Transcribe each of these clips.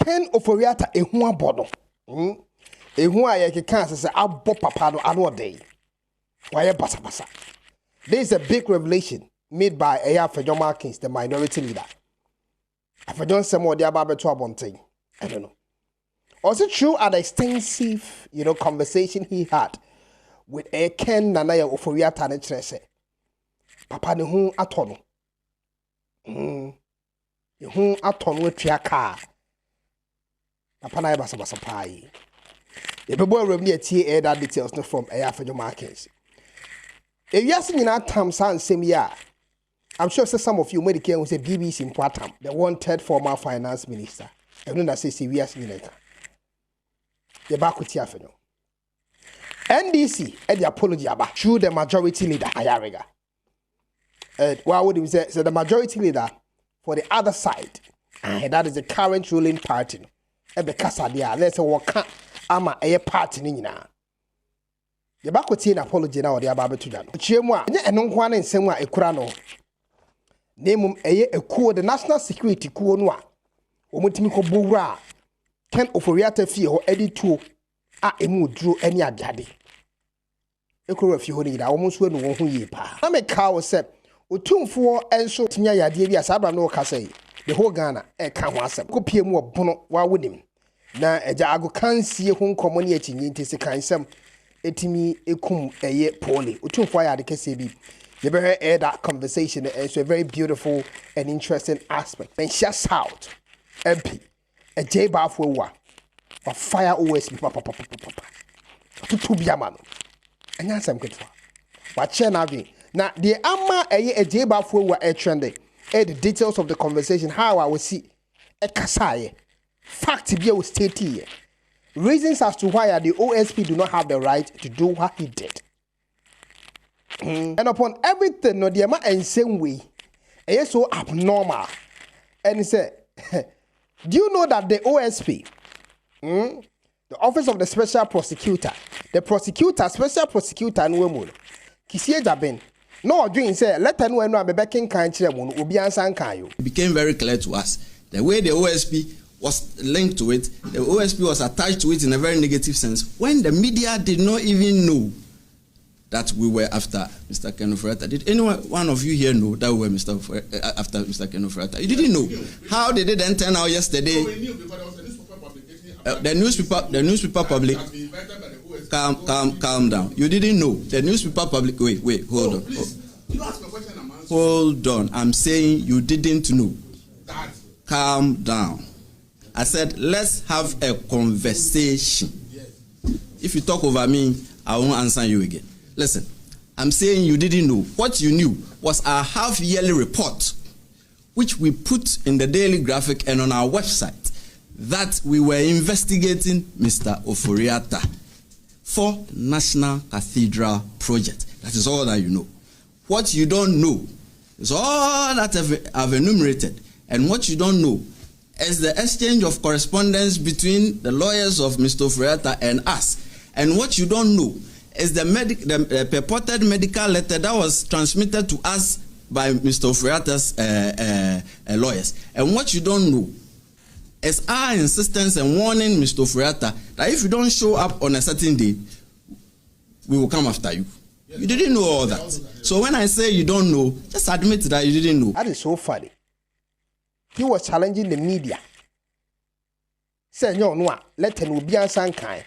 Ken Ofori Atta ehu abodo. Ehu a ye kan say abo papa no ano dey. Why basa basa. This is a big revelation made by Afenyo Markin, the minority leader. Afenyo Semo dia ba beto abonten. I don't know. Also true an extensive, conversation he had with Ken Nanaya Ofori Atta ne kyerɛ papa ne hu atɔ no. Hu atɔ no atwa kaa. Papa na basa basa pai. The people will really hear that details from Afenyo Markin. If you ask me now, Tam San same year, I'm sure some of you may care who say BBC in Kwatam, the wanted former finance minister. I don't know say we ask me later. The back with Afenyo. NDC the apology about through the majority leader Ayariga. What would you say? So the majority leader for the other side, and that is the current ruling party. Because let's say what ama a party nina. The back with an apology now, the Ababe to Jan. Chiemwa, and no one in Semwa Ekurano. Name a coup, the national security coup noir. Omutimiko Bura. Ken Ofori Atta fee or Eddie too. Emu drew any adjadi. Echo of you need almost when one who ye pa. I make cow said, Otumfuo and so Tinya Yadia Sabra no Casay. The whole Ghana, a Kawasa, go pay more bono while with him. Na eja ago kan sie ho nkomo ne atinyi ntese kan sem etimi ekum eye poli Otumfuo ya de kese bi you better hear that conversation. It's a very beautiful and interesting aspect. Then shouts out MP a J Bafo wa fire OSP papa to biamano anya sam ketwa wa che na adwen na the ama a J Bafo wa trending the details of the conversation how I will see a kasaye fact be will state here. Reasons as to why the OSP do not have the right to do what he did. And upon everything, no, the amount and same way, it is so abnormal. And he said, do you know that the OSP, the Office of the Special Prosecutor, the prosecutor, special prosecutor, and women, Kisie Jaben, no, doing say, let her know I'm a backing country, will be answering. It became very clear to us the way the OSP was linked to it, the OSP was attached to it in a very negative sense, when the media did not even know that we were after Mr. Ken Ofori Atta. Did anyone, one of you here know that we were after Mr. Ken Ofori Atta? You didn't know. How did it then turn out yesterday? The newspaper public. Calm down. You didn't know. The newspaper public. Wait, hold on. Hold on. I'm saying you didn't know. Calm down. I said, let's have a conversation. If you talk over me, I won't answer you again. Listen, I'm saying you didn't know. What you knew was our half-yearly report, which we put in the Daily Graphic and on our website, that we were investigating Mr. Ofori Atta for National Cathedral Project. That is all that you know. What you don't know is all that I've enumerated. And what you don't know is the exchange of correspondence between the lawyers of Mr. Ofori Atta and us. And what you don't know is the purported medical letter that was transmitted to us by Mr. Ofori Atta's lawyers. And what you don't know is our insistence and warning Mr. Ofori Atta that if you don't show up on a certain day, we will come after you. You didn't know all that. So when I say you don't know, just admit that you didn't know. That is so funny. He was challenging the media. Say no, let him be a sankai.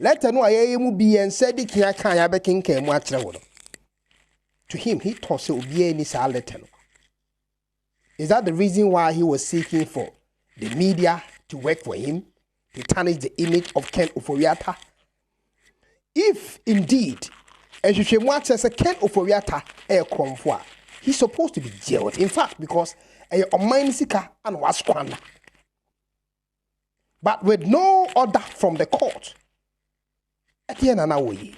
Let him know I am be and said it can baking came watch. To him, he tossed it be any letter. Is that the reason why he was seeking for the media to work for him, to tarnish the image of Ken Ofori Atta? If indeed, as you say, what says Ken Ofori Atta he's supposed to be jailed. In fact, because a mind seeker and was squander. But with no order from the court. At the end of the way,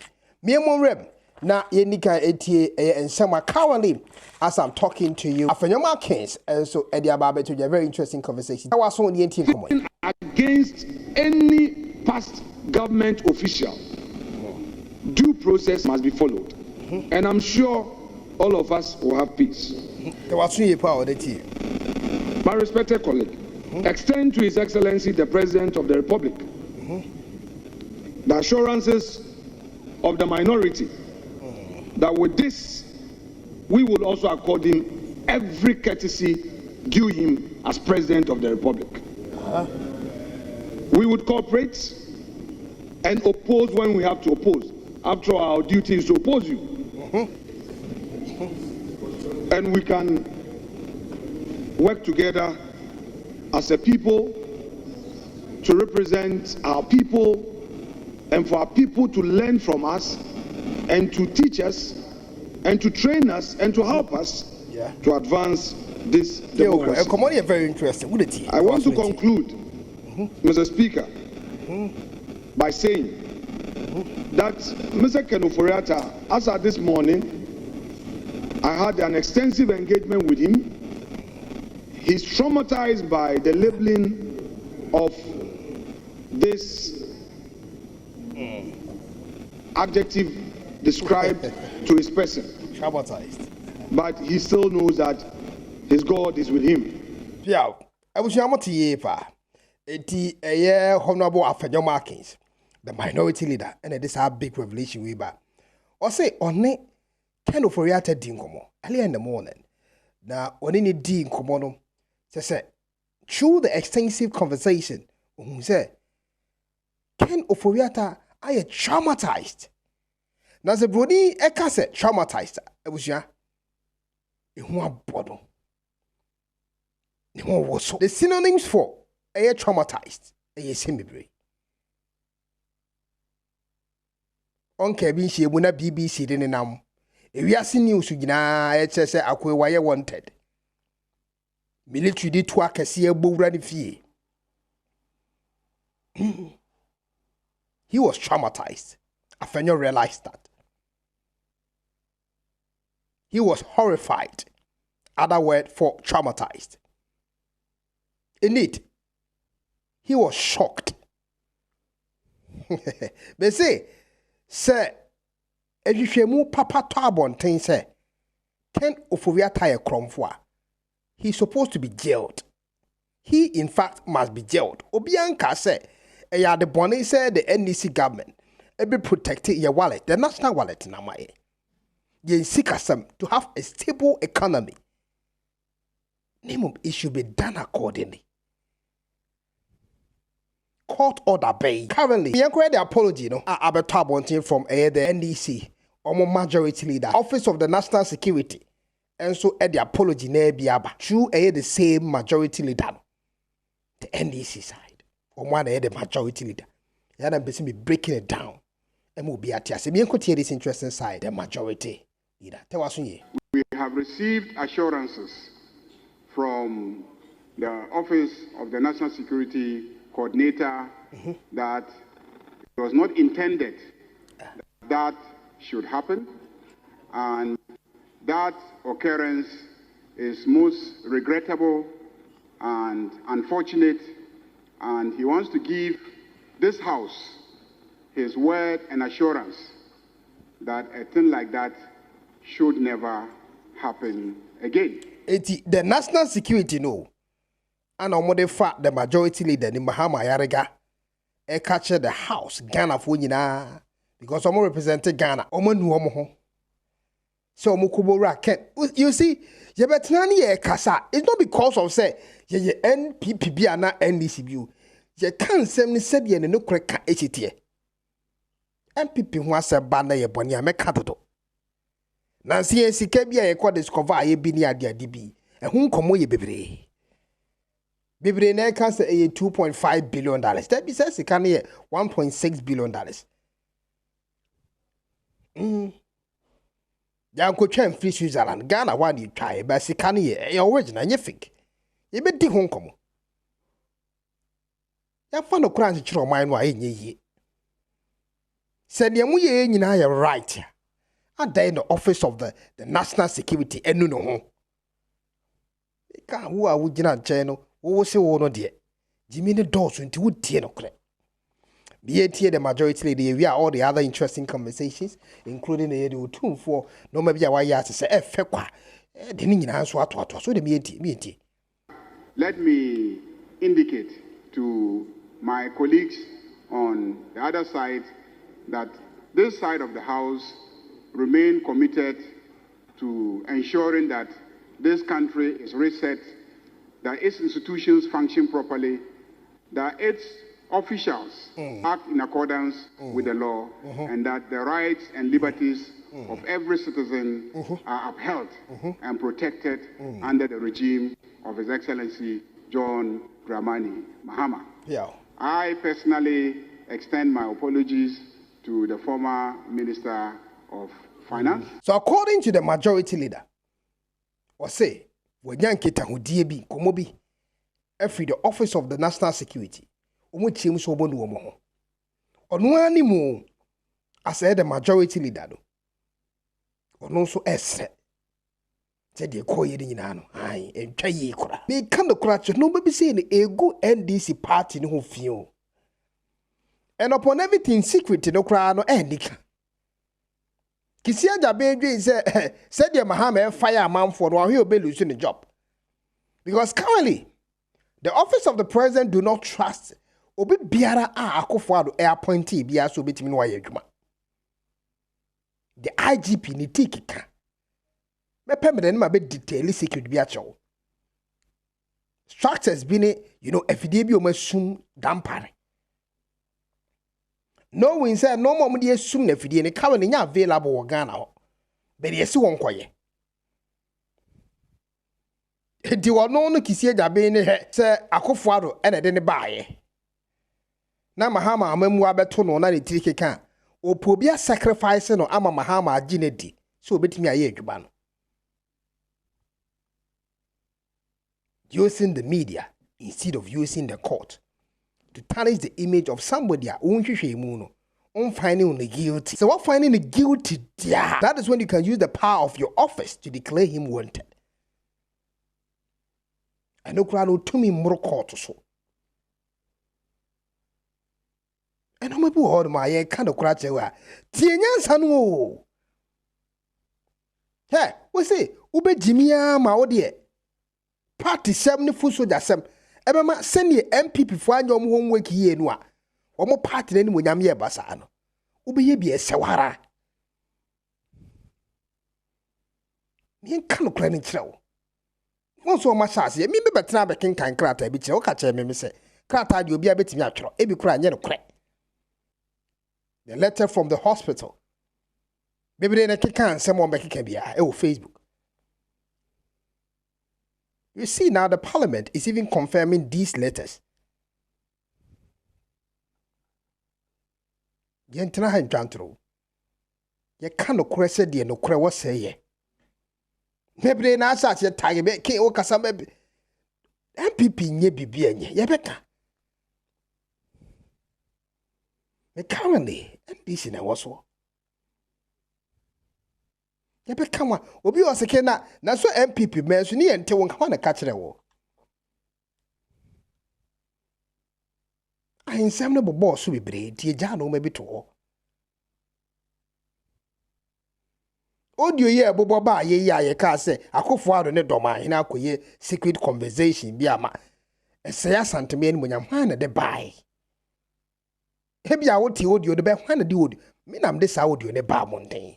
na yenika etie and some currently as I'm talking to you. Afenyo Markin and so Eddie Ababe to a very interesting conversation. I was on the against any past government official. Due process must be followed. And I'm sure all of us will have peace. My respected colleague, extend to His Excellency the President of the Republic the assurances of the minority that with this we will also accord him every courtesy due him as President of the Republic. We would cooperate and oppose when we have to oppose. After all, our duty is to oppose you. And we can work together as a people to represent our people and for our people to learn from us and to teach us and to train us and to help us to advance this democracy. Very interesting. I want to conclude, Mr. Speaker, by saying that Mr. Ofori Atta, as at this morning, I had an extensive engagement with him. He's traumatized by the labeling of this adjective described to his person. Traumatized. But he still knows that his God is with him. Yeah, I was Honorable Afenyo Markin, the minority leader, and this is a big revelation we back. Or say on it, kind of Ofori Atta dinkomo early in the morning. Now, on any dinkomo, say through the extensive conversation, say Ken Ofori Atta I am traumatized. Now the Brody Eka said traumatized. It was ya. It was bottle. It was the synonyms for a traumatized. A semi-brain. On Kevin she won a BBC in nam. If we are seeing news, you know, HSA akwe wantɛd. Military did twa kesi ebo ready fee. He was traumatized. Afenyo realized that. He was horrified. Other word for traumatized. Indeed, he was shocked. They say, Ejishemu papa tabon ten say, Ken Ofori Atta Otumfuo. He's supposed to be jailed. He, in fact, must be jailed. Obianka say, the bonnet said the NDC government be protecting your wallet, the national wallet in Amaye. You seek us to have a stable economy. It should be done accordingly. Court order bay. Currently, we inquired the apology, Abel from the NDC, majority leader, Office of the National Security, and so the apology ne biaba through the same majority leader, the NDC side. One the majority leader. Yana be breaking it down. And will be at this interesting side, the majority leader. We have received assurances from the Office of the National Security Coordinator that it was not intended that should happen, and that occurrence is most regrettable and unfortunate. And he wants to give this House his word and assurance that a thing like that should never happen again. The national security and the majority leader in Mahama capture the House Ghana for because I'm representing Ghana. So you see, it's not because of say ye NPPB and NDCB. Ye can't say me said ye no correct HT. NPP who has a banner ye bonia me capital. Nancy CKB ye kwa discover ye bini adia DB. And whom come ye bebre. Bebre ne can say $2.5 billion. That be says can ye $1.6 billion. Yanko chen free Switzerland, Ghana one you try, but si can ye original ye think. Ye be di Hong Kong. Ya found a crime to mine why ye. Said ye muye nyina ye right. And then the Office of the National Security and no home. Who are we not channel? Who was say no dear? Jimmy the doors into wood tea no crack. Be it here the majority lady, we are all the other interesting conversations, including the Otumfuo, no maybe why you have to say, fekwa. Didn't answer what was with the meeting. Let me indicate to my colleagues on the other side that this side of the House remain committed to ensuring that this country is reset, that its institutions function properly, that its officials act in accordance with the law, and that the rights and liberties of every citizen are upheld and protected under the regime of His Excellency John Dramani Mahama. Yeah. I personally extend my apologies to the former Minister of Finance. So according to the majority leader, say, Wanyanketa Hudiebi, Komobi, every the Office of the National Security, Umuchim Sobon Womo. On one more, I said the majority leader, on also S. Said the Koyi Nano, I and Chayi Kora. They can't crash, no baby saying a good NDC party no feel. And upon everything secret, no cry no endika. Kisia Jabe said the Mahama fire a man for one he'll be losing the job. Because currently, the office of the president do not trust Obi Biara Akufo-Addo air appointee Biara so betimi no ayedwuma. The IGP ni tikika. Me pembe ma be detail secret bi acho. Structures bi ne, afidie bi o masum dampare. No one said no more de assume na afidie ne kawe ne nya available wo Ghana ho. Be de esi won koye. Di wono no kisie Jabe ne he se Akufo-Addo ene de ne baaye. Na Mahama amamu abeto no na ne tirikeka. Opo bia sacrifice no ama Mahama agine di. So obetimi aye adwuma no. Using the media instead of using the court to tarnish the image of somebody finding the guilty. So what finding the guilty? That is when you can use the power of your office to declare him wanted. I know crowd to me more court so. And I'm able to my kind of crowd say, Tienyan Sanu. Hey, we say, Ube Jimia, my dear. Party 70 full soldier sem. Ebema send ye MPP for anyom homework here no a. Omo party na ni mo nyame e basa no. Ube ye bi esewara. Me kan no kra ni kire wo. Won so ma chance ye me betena be kenkan krata bi kire wo ka kire me se. Krata de obi abetimi atwero. E bi kra anye no kre. The letter from the hospital. Baby na kenkan sem on be kenkan bia e wo Facebook. You see now the parliament is even confirming these letters. Yentena ha ntwantro. Ye ka no kore se de no kore wo se ye. Mebre na asa che tage be ke o kasa be MPP nye bibia nye ye beka. Me currently NDC na woso. Yebe kama obi oseke na so MPP menso ni ente won kama na ka kire wo ahinsam ne bobo so bebre tie ja no ma bi to ho audio ye bobo ba ye ya ye ka se Akufo-Addo ne doma hina akoye secret conversation bi ama ese ya santeme ni monyam hwan na de bai hebia wo ti audio de be hwan na de audio me nam de sa audio ne ba monten.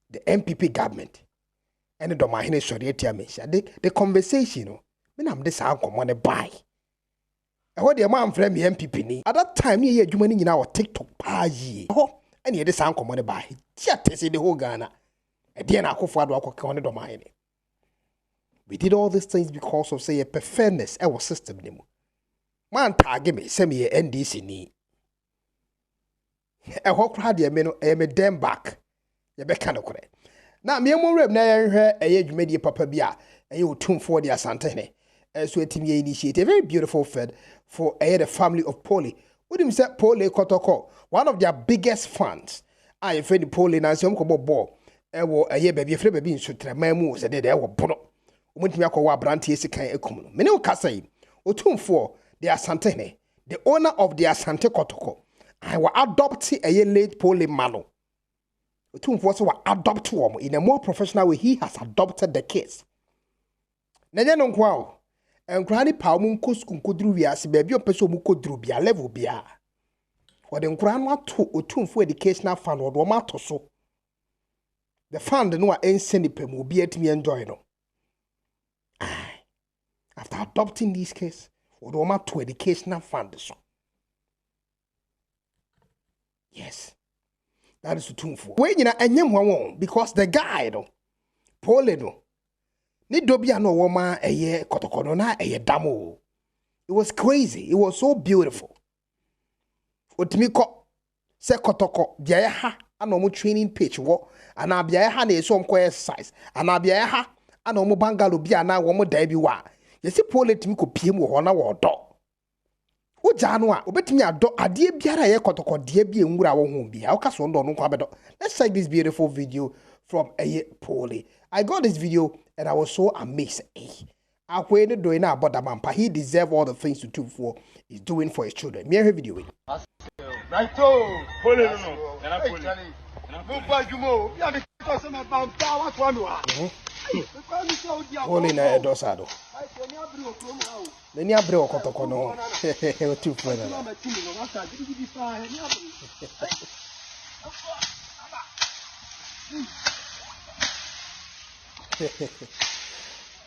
The MPP government and the Domahine Shoriatia Mesha. The conversation, when I'm this uncle on a buy. I heard the man from the MPP ni. At that time, you money in our TikTok page. Oh, and you this uncle on a buy. Just the whole Ghana. And then I go for the Domahine. We did all these things because of say a fairness our system. Man target me, send me a NDC ni. I hope had the meno a damn back. You be kind of correct. Now, me more rep na a papa bia a Otumfuo de Asantehene. So a team initiate a very beautiful fed for the family of Poli. Would him say Poli Kotoko, one of their biggest fans. I am afraid the Poli na some kobo ball. A year baby free baby in Sutra Mamu said they were bono. Went me a branty sekai econo. Meno Kasai, Otumfuo de Asantehene, the owner of the Asante Kotoko. I will adopt a year late Poli Malo. Otumfuo so adopt one in a more professional way. He has adopted the case. Nanya no kwa nkura ni pa mu nko school nkoduru wiase baabi o pese o mu koduru bia level bia o de nkura no ato Otumfuo educational fund o do ma to so the fund no a enseni pem obi atimi enjoy no after adopting this case o do ma to educational fund so yes that is Otumfuo we nyina enyem won because the guy no pole no ni dobia no wo ma eye kotokono na eye damo. It was crazy. It was so beautiful. Otimi ko se kotoko bia ha ana mo training pitch wo ana bia ha na eso mko exercise ana bia ha ana mo bangalo bia na wo mo da bi wa yesi pole timi ko piem wo na wo do uja no a obetimi ado ade biara ye kotoko de bia nwura wo ho bia o ka so ndo no kwa bedo. Let's check this beautiful video from Pole. I got this video and I was so amazed. He deserves all the things Otumfuo is doing for his children. Me video. Pole na edosado. Neni abre okotoko no. Otumfuo na.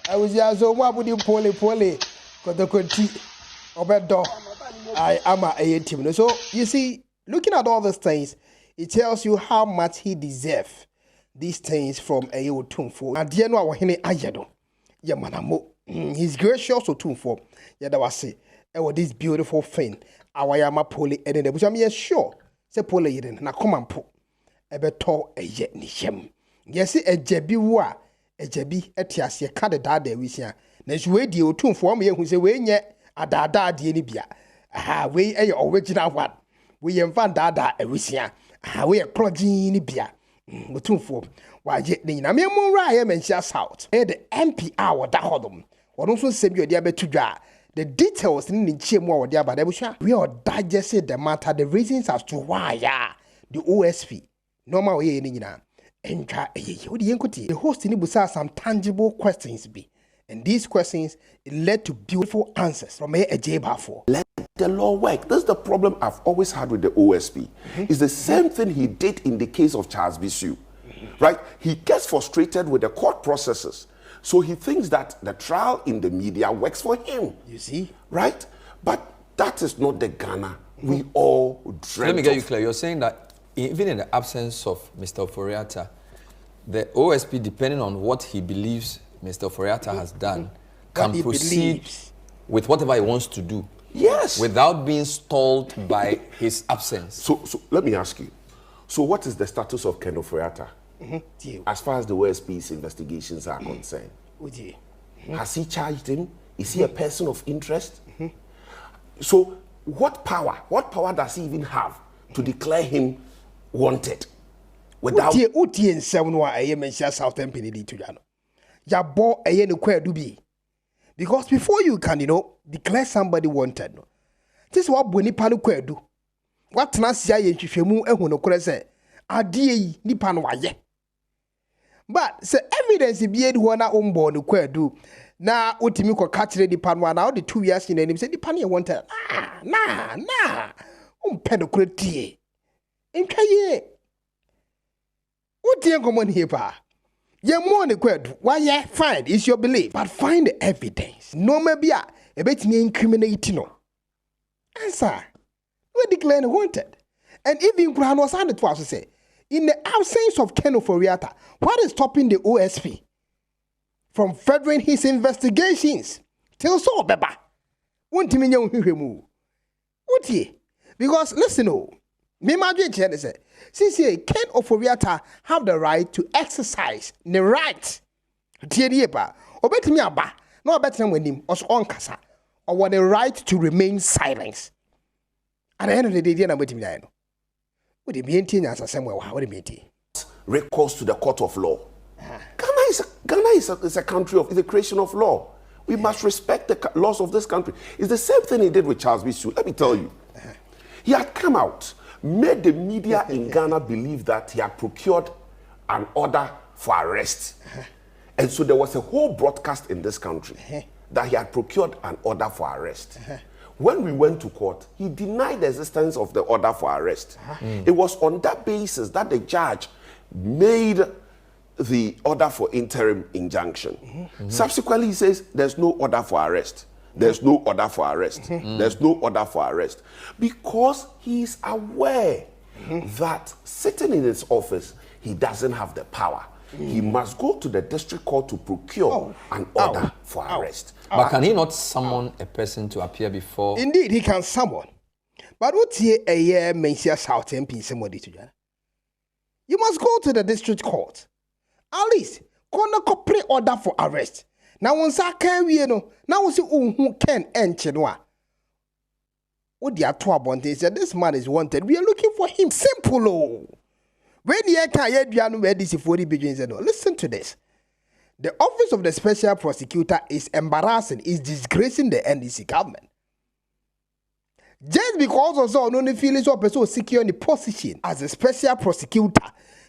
I was so wabudi pole kotokonti obedo I am a team. So you see, looking at all these things, it tells you how much he deserves these things from Otumfuo. And dear no hene ayado. Ya manamo. He's gracious Otumfuo. Ya da wase. This beautiful thing. Awayama Pole and then I'm sure. Say Pole yeden na come and po. Ebeto eye ni hem. Yes, a jebi wa. Ejebi etiase ka de dada wisia na suwe die Otumfuo me hu se we nye adada de ni bia aha we eye original one we yemfa dada wisia aha we progin ni bia Otumfuo waje ni na me mu ra ye mentia south e the MP wo da hodom wono so sebi odi abetudwa the details ni chiemu wo de abada busha we all digest the matter the reasons as to why the OSP normal we ni nyina. The host in some tangible questions and these questions led to beautiful answers from Ejebafo. Let the law work. That's the problem I've always had with the OSP. It's the same thing he did in the case of Charles Bisu. Right? He gets frustrated with the court processes. So he thinks that the trial in the media works for him. You see? Right? But that is not the Ghana we all dreamt. Let me get you clear. You're saying that even in the absence of Mr. Ofori Atta, the OSP, depending on what he believes Mr. Ofori Atta has done, can proceed with whatever he wants to do. Yes. Without being stalled by his absence. So let me ask you. So what is the status of Ken Ofori Atta as far as the OSP's investigations are concerned? Has he charged him? Is he a person of interest? So what power does he even have to declare him wanted? Without utie nsem no a mention Southern Penedy to jano. Ya bo no kwadu bi. Because before you can, declare somebody wanted, no. This is what boni panu kwadu. What na sia ye nhwehwemu ehu no kore se ade yi nipa no waye. But say evidence bi edi ho na umbo no kwadu na utimi ko kachire nipa no na the 2 years in him say nipa no wanted. Nah. Umpe no kore tie. Nkaye. Utie common here pa. Ye money kwed. Why fine is your belief, but find the evidence. No maybe a bit me incriminating no. Answer. We declare wanted. And even Grand was handed to us to say, in the absence of Ken Ofori Atta, what is stopping the OSP from furthering his investigations? Tell so beba. Won't me know who Utie. Because listen, me imagine say, since Ken Ofori Atta have the right to exercise the right. Tieba, obetimi aba, no better when him os on kasa, or what the right to remain silent. At the end of the day, I'm waiting. What do you mean? As I said, what do you mean? Recourse to the court of law. Ghana is a country of the creation of law. We must respect the laws of this country. It's the same thing he did with Charles Bisu. Let me tell you, he had come out, made the media in Ghana believe that he had procured an order for arrest. And so there was a whole broadcast in this country that he had procured an order for arrest. When we went to court, he denied the existence of the order for arrest. It was on that basis that the judge made the order for interim injunction. Subsequently, he says there's no order for arrest. There's no order for arrest. There's no order for arrest. Because he is aware that sitting in his office, he doesn't have the power. He must go to the district court to procure an order for arrest. But can he not summon a person to appear before? Indeed, he can summon. But what's here a year Mensia South MP somebody to you must go to the district court. At least, corner order for arrest. Now, once I can, now we see who can enter. What the Atuabonte said, this man is wanted. We are looking for him. Simple. When you can listen to this. The office of the special prosecutor is embarrassing, is disgracing the NDC government. Just because also no feelings of person secure the position as a special prosecutor,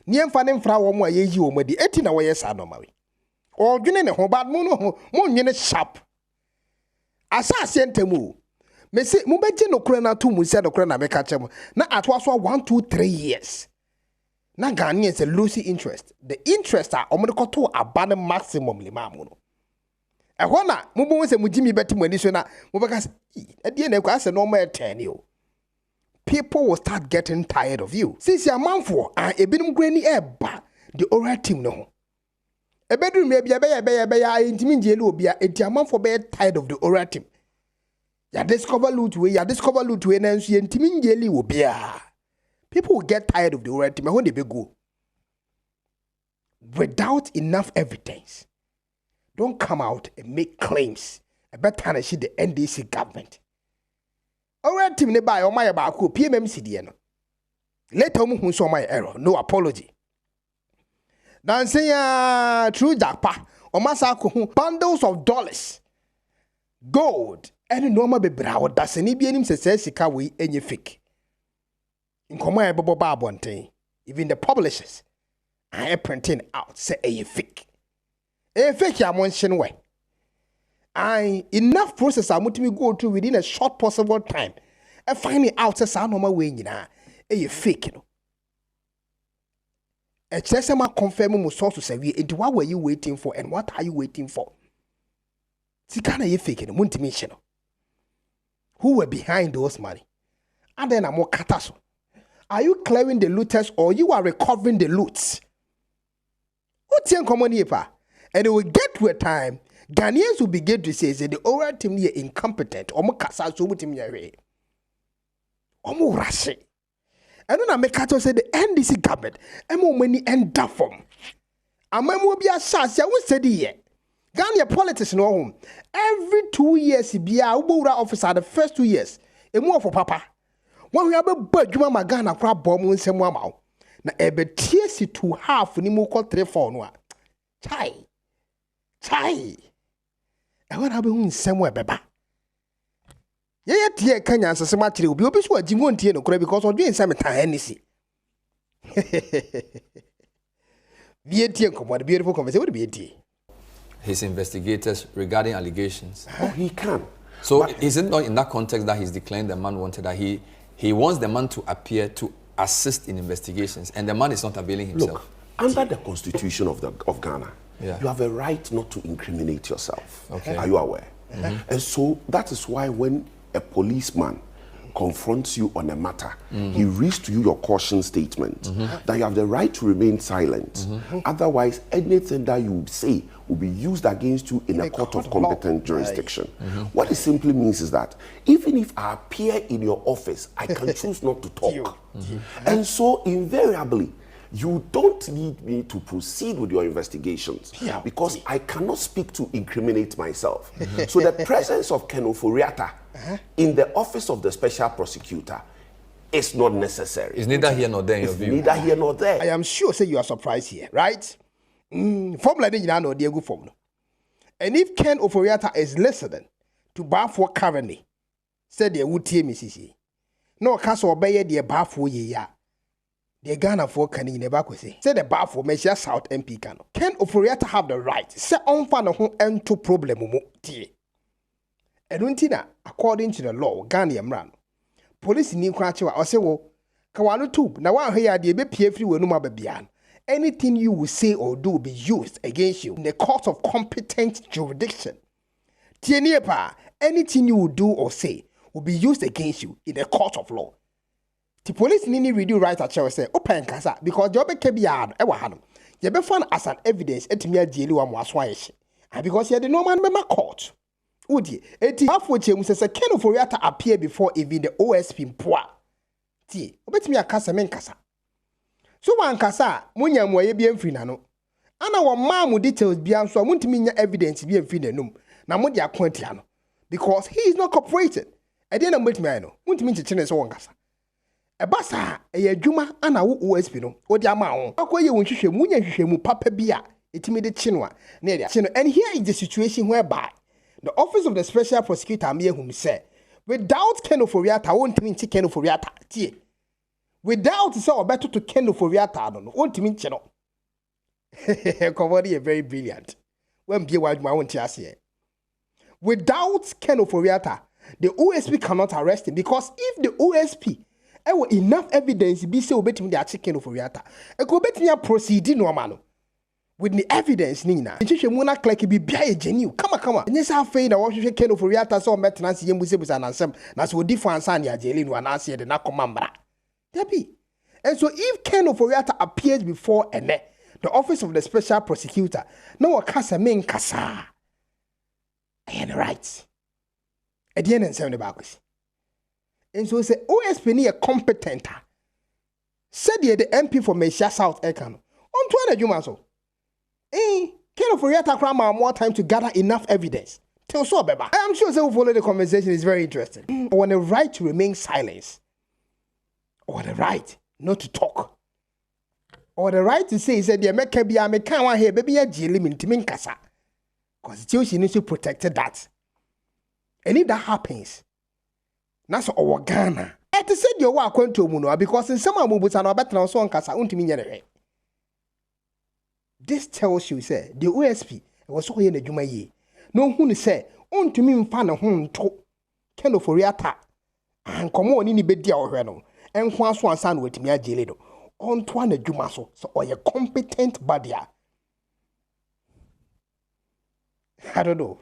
near finding flower more ye you the 18 hours are normally. Or doing a bad moon sharp. As I sent to move. Me say mubeje no krena to mu se no krena me ka chem na atwaso 1 2 3 years na Ghanaians a losing interest. The interest are omodekoto abane maximum lima mu no e ho na mubo se mujimi beti mu ani so na mubeka e die na kwa se no ma 10 o. People will start getting tired of you. Since your man for ebinum grani eba the oral team no e bedroom me bia be ya intimi nje le obi a enti for be tired of the oral team. Ya discover loot way, and so yentimi will be. People will get tired of the oral team when they go. Without enough evidence, don't come out and make claims about tarnish the NDC government. Oral team nearby or my about PMMC no. Later who saw my error, no apology. Then say true jackpot or masako bundles of dollars, gold. Any normal be brown, that's any be him says sika we any fake. In command Bobo Barbonte, even the publishers are printing out say a fake. A fake ya mention way. I enough process I want to go through within a short possible time and finding out say sa normal way a fake you know. A chesama confirm mo source say we what were you waiting for and what are you waiting for? Sikana ye fake no muntimission. Who were behind those money? And then I'm more kataso. Are you clearing the looters or you are recovering the loots? What's your common here? And it will get to a time Ghanaians will begin to say the oral team here incompetent or more kasa so much or more rashi. And then I make kato say the NDC government and more money end up from. And when we be a shas, I will say the year. Ghana politics no home. Every 2 years, be a Ubura officer the first 2 years. A more for papa. When we have a budget, my Ghana crab bomb in some wow. Na ebe TSC 2 half ni mo call 3 4 no. Chai. E wan have been somewhere beba. Ye tie Kenya answer ma kire obi so ajimu ntie no kora because odu nsam ta NDC. Be tie come beautiful conversation what be tie. His investigators regarding allegations. Oh, he can. So but is it not in that context that he's declaring the man wanted, that he wants the man to appear to assist in investigations and the man is not availing himself? Look, under the constitution of Ghana, you have a right not to incriminate yourself. Okay. Are you aware? And so that is why when a policeman confronts you on a matter, he reads to you your caution statement that you have the right to remain silent. Otherwise, anything that you say will be used against you in a court of competent jurisdiction. What it simply means is that even if I appear in your office, I can choose not to talk. And so invariably, you don't need me to proceed with your investigations because I cannot speak to incriminate myself. So the presence of Ofori Atta in the office of the special prosecutor is not necessary. It's neither here nor there in your view. Neither here nor there. I am sure say you are surprised here, right? Formula ni no dey go form no. And if K1ng Ofori Atta is listening to Bafo currently, said they would hear me see. No case obey the Bafo ye ya. The Ghana for can in never say. Say the Bafo measure South MP Kano. K1ng Ofori Atta have the right. Say on fan ho ento problem mo tie. Eduntina, according to the law, Ghana Yamran. Police ni kwachiwa or say wo kawano tube na wa here de be pie free wenuma babian. Anything you will say or do will be used against you in the court of competent jurisdiction. Tieniepa, anything you will do or say will be used against you in the court of law. The police need read right at chair say open kasa because job can be hard ewa hanum. You be found as an evidence etimia jeli wa mwaswa and because you the normal member court. Udi eti afwoche mu se Ken Ofori Atta appear before even the OSP mpoa. Ti obetimi akasa men kasa. So wan kasa munya moye bi amfiri na no. Ana wo ma mu details bi anso muntimi nya evidence bi amfiri na num. Na mo de akwantia no because he is not cooperating. E dey na mbetimi ay no. Muntimi nchechene so won kasa. Ebasa adwuma ana wo OSP no odi ama wo akoye won hwehwemu munya hwehwemu papa bi a etimi de chinwa na dia chino. And here is the situation whereby the office of the special prosecutor me whom say without Ken Ofori Atta won't mean Ken Ofori Atta tie without say obeto to Ken Ofori Atta no won't mean chino. Komodi very brilliant when be why my won't ase without Ken Ofori Atta the OSP cannot arrest him because if the OSP enough evidence be say obetimi dey Ken Ofori Atta e go betimi proceed normal no with the evidence nina nhwehwemu na clerk bi bia ye genuine kama nyesa afei na wo hwehwe Ken Ofori Atta so metenance ye musebusa na nsem na so odi fansa na ageli no na ase de na koma mbra debi. And so if Ken Ofori Atta appears before the office of the special prosecutor no kasa men kasa and right at the end and 7 backwards. And so say OSP ni a competent said the MP for Mesia South Ekano on 20 adwuma so Ken Ofori Atta crama more time to gather enough evidence. Tell so beba. I am sure who follow the conversation is very interesting. Or the right to remain silent. Or the right not to talk. Or the right to say said the make be a mekan wa here baby a jeli mintimin kasa. Constitution needs to protect that. And if that happens, that's our Ghana. It is said you are going to muno because in some amubuts and better so on kasa untimi nyere. This tells you, say, the OSP was so in the Juma ye. No who say, on to me fan a home to Ken Ofori Atta and come on in the bed or reno, and one swan son with me a jeledo. On to one Juma so or a competent body. I don't know.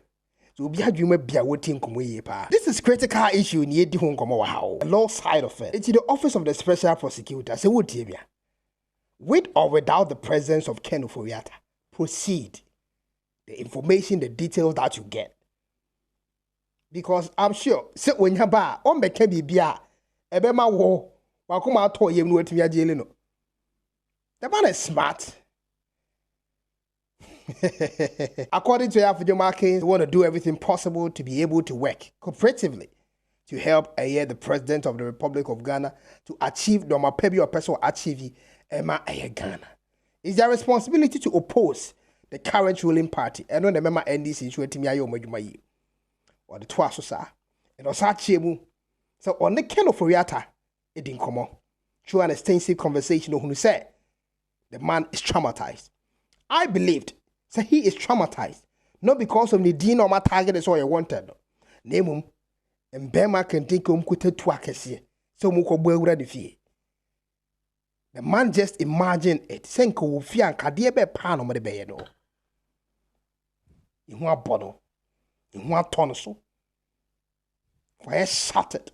So be a Juma be a waiting come way pa. This is critical issue in the home come how. The law side of it. It's the office of the special prosecutor. Say what you with or without the presence of Ken Ofori Atta, proceed. The information, the details that you get. Because I'm sure, say when you buy, on the KBBA, Ebema war, Wakuma told you what we are dealing. The man is smart. According to Afenyo Markin, we want to do everything possible to be able to work cooperatively to help the President of the Republic of Ghana to achieve the Mapebi or person achieve Emma Ghana. It's their responsibility to oppose the current ruling party. And on the Mahama NDC, or the Twasosa, and Osachemu. So on the Ken Ofori Atta, it didn't come on. Through an extensive conversation, who said the man is traumatized. I believed that he is traumatized, not because of the dean or my target is all you wanted. Name him, and Bema can take him quitted twakesi, so muko bwura the fee. The man just imagine it. Senko fian kadiebe pano mo de be no. In one bottle, in one tonso. Why shattered.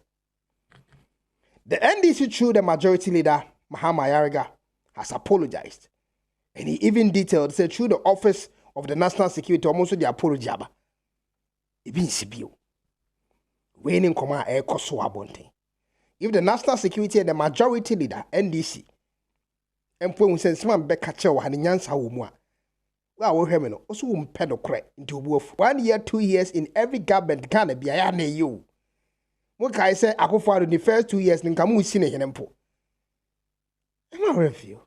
The NDC through the majority leader Mahama NDC has apologized, and he even detailed said through the office of the national security almost the apology aba. Ibin sibio. Waiting koma e koso abonte. If the national security and the majority leader NDC Empo unsense man beka chewa hani nyansa umwa. Wa woheme no oso umpedo kore into buofu. 1 year, 2 years in every government Ghana be ya na you. Mo kai say akofo the first 2 years nka mu si ne hene mpo. Ema review.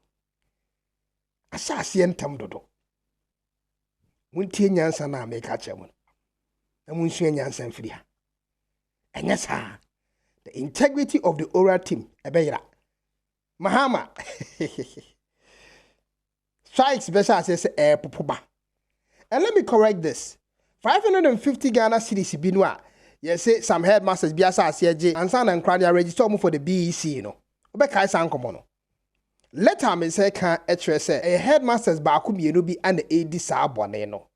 Asase entam dodo. Muntie nyansa na meka chewa. Emu nsu nyansa mfiri ha. Enyasa. The integrity of the oral team ebeyira. Mahama strikes special says popoba. And let me correct this. 550 Ghana cedis binwa Yes, say some headmasters be as AJ and son and cranny register for the BEC, no. Obeka san komono. Later me say can say a headmasters ba ku mienu bi and AD saa bone no.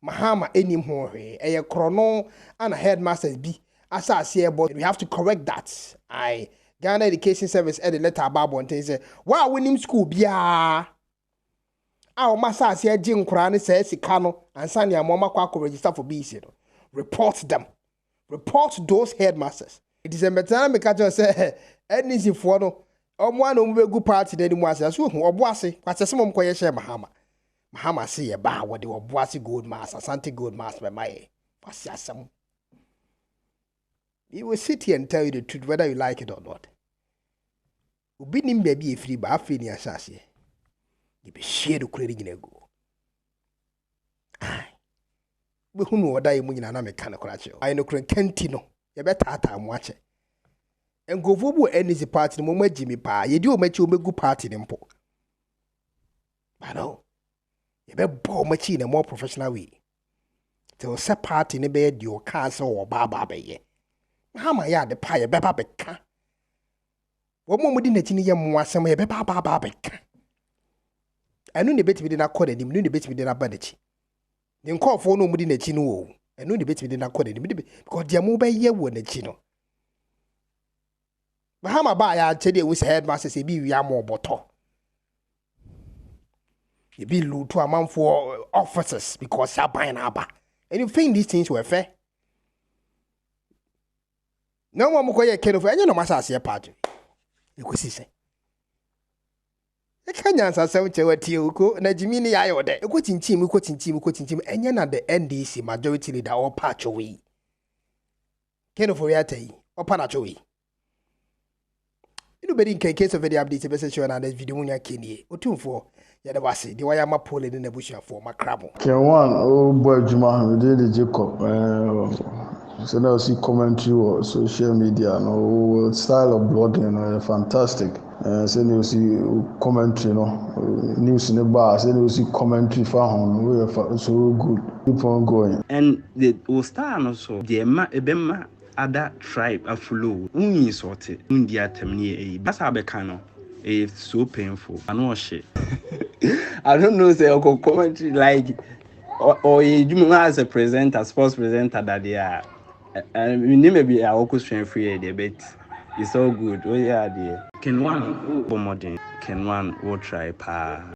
Mahama enim ho hwe. E krono and headmasters bi as but we have to correct that. Ghana Education Service the letter about one thing say, "Wow, winning school biya." Our massa say Jim Kurani says Sikano and Sanya Mama Kwako register for BC. Report them. Report those headmasters. It is a matter me catch say any si for no. One good party then was as who obuasi. But some mkoye share Mahama. Mahama say a bar what the obuasi gold mass, Asante gold mass by my. What's some? He will sit here and tell you the truth whether you like it or not. Ubi nim baby a free ba afeni asase. You be share the credit in a go. We who know what I mean na mechanical actually. I know Kentino. You better time watch it. And go for any party no moment Jimmy Pa. You do make you good party in po. I know. You better ball machine a more professional way. Till set party in the bed your castle or baba be. How my yard the pie beba beka. What more didn't the chinny yam was some beba beka. I knew the bet me did not call him, knew the bet me did not bandage. Then call for no within the chino. I knew the bet me did not call him because the mobile year won the chino. But how my buy I tell you with headmaster say be we are more bottle. You be loot to a man for officers because you're buying abba. And you think these things were fair? No one will call you Ken of any no matter party. You could see say. The Kenyans are 70 what you go, and Jimmy I order. A quoting team, and you're not the NDC majority leader or patch away. Ken of Oriate or Panachowi. You know, but in case of any updates, message and this video on your Kenny, Otumfuo, Yadawasi, the way I'm pulling in the bush for my crabble. K1ng oh boy, Juma, we did the Jacob. So now see commentary or social media, no style of blogging, fantastic. So you see commentary, news in the bar. So you see commentary for him. We are so good. Keep on going. And the Ostar also the Ebema other tribe a flow. Uni sorted. India temni. That's how becano. It's so painful. I know shit. I don't know. Say commentary like or you as a presenter, sports presenter that they are. And we maybe I also train free debate. It's all good. Oh yeah, dear. K1ng Ghana will try pa.